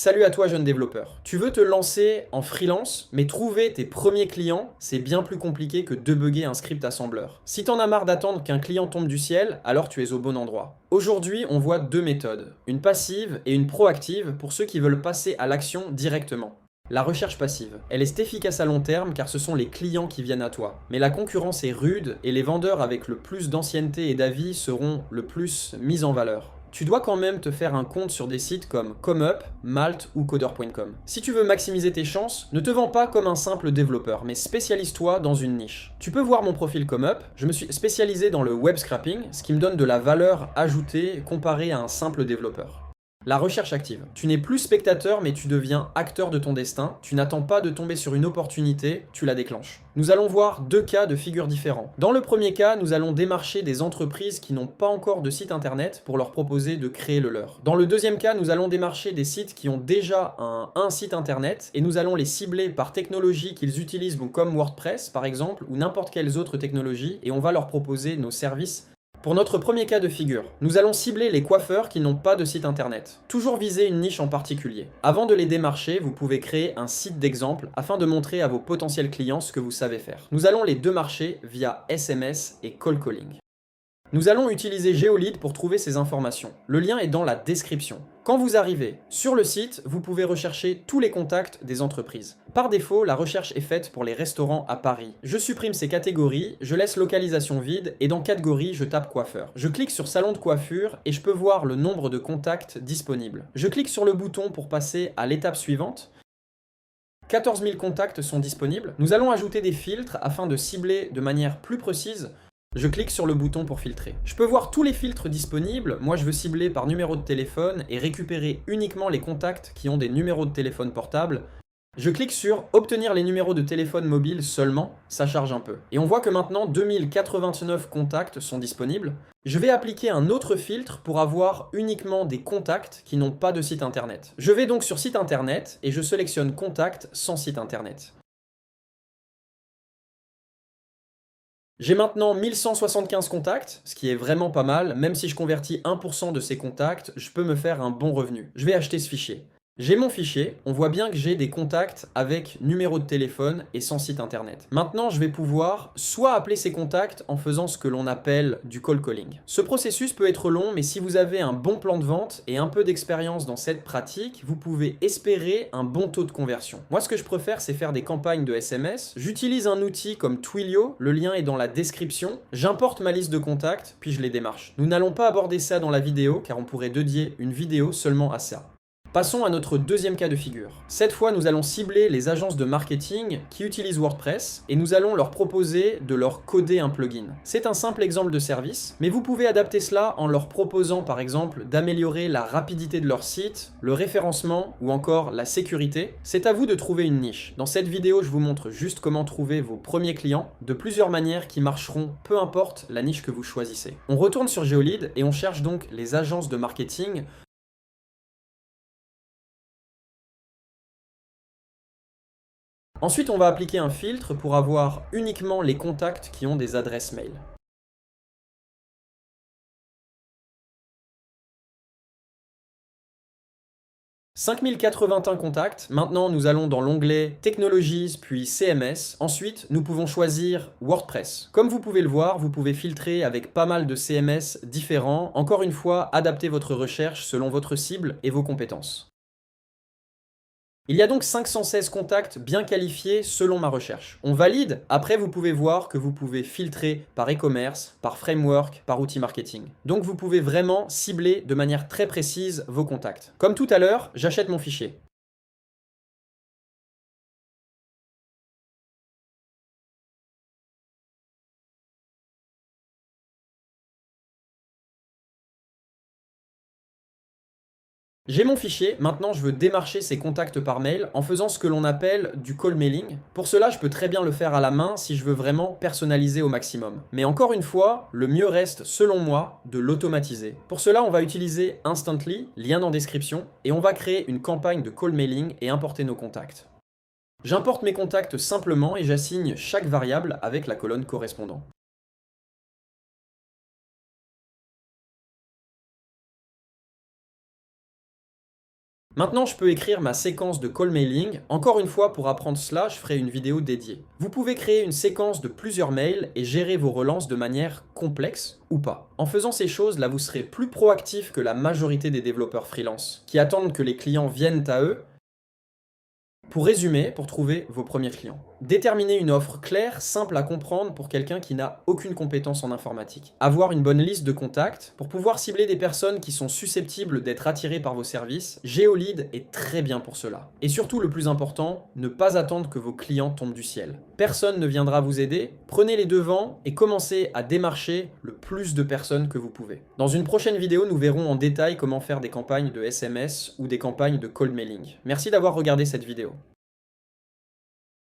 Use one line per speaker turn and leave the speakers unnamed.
Salut à toi jeune développeur. Tu veux te lancer en freelance, mais trouver tes premiers clients, c'est bien plus compliqué que débugger un script assembleur. Si t'en as marre d'attendre qu'un client tombe du ciel, alors tu es au bon endroit. Aujourd'hui, on voit deux méthodes, une passive et une proactive pour ceux qui veulent passer à l'action directement. La recherche passive, elle est efficace à long terme car ce sont les clients qui viennent à toi. Mais la concurrence est rude et les vendeurs avec le plus d'ancienneté et d'avis seront le plus mis en valeur. Tu dois quand même te faire un compte sur des sites comme ComeUp, Malt ou Coder.com. Si tu veux maximiser tes chances, ne te vends pas comme un simple développeur, mais spécialise-toi dans une niche. Tu peux voir mon profil ComeUp, je me suis spécialisé dans le web scrapping, ce qui me donne de la valeur ajoutée comparée à un simple développeur. La recherche active. Tu n'es plus spectateur mais tu deviens acteur de ton destin, tu n'attends pas de tomber sur une opportunité, tu la déclenches. Nous allons voir deux cas de figure différents. Dans le premier cas, nous allons démarcher des entreprises qui n'ont pas encore de site internet pour leur proposer de créer le leur. Dans le deuxième cas, nous allons démarcher des sites qui ont déjà un site internet et nous allons les cibler par technologie qu'ils utilisent comme WordPress par exemple ou n'importe quelle autre technologie et on va leur proposer nos services. Pour notre premier cas de figure, nous allons cibler les coiffeurs qui n'ont pas de site internet. Toujours viser une niche en particulier. Avant de les démarcher, vous pouvez créer un site d'exemple afin de montrer à vos potentiels clients ce que vous savez faire. Nous allons les démarcher via SMS et call calling. Nous allons utiliser Geolead pour trouver ces informations. Le lien est dans la description. Quand vous arrivez sur le site, vous pouvez rechercher tous les contacts des entreprises. Par défaut, la recherche est faite pour les restaurants à Paris. Je supprime ces catégories, je laisse localisation vide et dans catégorie, je tape coiffeur. Je clique sur salon de coiffure et je peux voir le nombre de contacts disponibles. Je clique sur le bouton pour passer à l'étape suivante. 14 000 contacts sont disponibles. Nous allons ajouter des filtres afin de cibler de manière plus précise. Je clique sur le bouton pour filtrer. Je peux voir tous les filtres disponibles, moi je veux cibler par numéro de téléphone et récupérer uniquement les contacts qui ont des numéros de téléphone portable. Je clique sur obtenir les numéros de téléphone mobile seulement, ça charge un peu. Et on voit que maintenant 2089 contacts sont disponibles. Je vais appliquer un autre filtre pour avoir uniquement des contacts qui n'ont pas de site internet. Je vais donc sur site internet et je sélectionne contact sans site internet. J'ai maintenant 1175 contacts, ce qui est vraiment pas mal, même si je convertis 1% de ces contacts, je peux me faire un bon revenu. Je vais acheter ce fichier. J'ai mon fichier, on voit bien que j'ai des contacts avec numéro de téléphone et sans site internet. Maintenant, je vais pouvoir soit appeler ces contacts en faisant ce que l'on appelle du call calling. Ce processus peut être long, mais si vous avez un bon plan de vente et un peu d'expérience dans cette pratique, vous pouvez espérer un bon taux de conversion. Moi, ce que je préfère, c'est faire des campagnes de SMS. J'utilise un outil comme Twilio, le lien est dans la description. J'importe ma liste de contacts, puis je les démarche. Nous n'allons pas aborder ça dans la vidéo, car on pourrait dédier une vidéo seulement à ça. Passons à notre deuxième cas de figure. Cette fois, nous allons cibler les agences de marketing qui utilisent WordPress et nous allons leur proposer de leur coder un plugin. C'est un simple exemple de service, mais vous pouvez adapter cela en leur proposant par exemple d'améliorer la rapidité de leur site, le référencement ou encore la sécurité. C'est à vous de trouver une niche. Dans cette vidéo, je vous montre juste comment trouver vos premiers clients de plusieurs manières qui marcheront peu importe la niche que vous choisissez. On retourne sur Geolead et on cherche donc les agences de marketing. Ensuite, on va appliquer un filtre pour avoir uniquement les contacts qui ont des adresses mail. « 5081 contacts. Maintenant, nous allons dans l'onglet Technologies, puis CMS. Ensuite, nous pouvons choisir WordPress. Comme vous pouvez le voir, vous pouvez filtrer avec pas mal de CMS différents. Encore une fois, adaptez votre recherche selon votre cible et vos compétences. Il y a donc 516 contacts bien qualifiés selon ma recherche. On valide, après vous pouvez voir que vous pouvez filtrer par e-commerce, par framework, par outil marketing. Donc vous pouvez vraiment cibler de manière très précise vos contacts. Comme tout à l'heure, j'achète mon fichier. J'ai mon fichier, maintenant je veux démarcher ces contacts par mail en faisant ce que l'on appelle du call mailing. Pour cela, je peux très bien le faire à la main si je veux vraiment personnaliser au maximum. Mais encore une fois, le mieux reste, selon moi, de l'automatiser. Pour cela, on va utiliser Instantly, lien dans description, et on va créer une campagne de call mailing et importer nos contacts. J'importe mes contacts simplement et j'assigne chaque variable avec la colonne correspondante. Maintenant, je peux écrire ma séquence de call mailing. Encore une fois, pour apprendre cela, je ferai une vidéo dédiée. Vous pouvez créer une séquence de plusieurs mails et gérer vos relances de manière complexe ou pas. En faisant ces choses, là, vous serez plus proactif que la majorité des développeurs freelance, qui attendent que les clients viennent à eux. Pour résumer, pour trouver vos premiers clients, déterminer une offre claire, simple à comprendre pour quelqu'un qui n'a aucune compétence en informatique. Avoir une bonne liste de contacts pour pouvoir cibler des personnes qui sont susceptibles d'être attirées par vos services. GeoLead est très bien pour cela. Et surtout, le plus important, ne pas attendre que vos clients tombent du ciel. Personne ne viendra vous aider, prenez les devants et commencez à démarcher le plus de personnes que vous pouvez. Dans une prochaine vidéo, nous verrons en détail comment faire des campagnes de SMS ou des campagnes de cold mailing. Merci d'avoir regardé cette vidéo.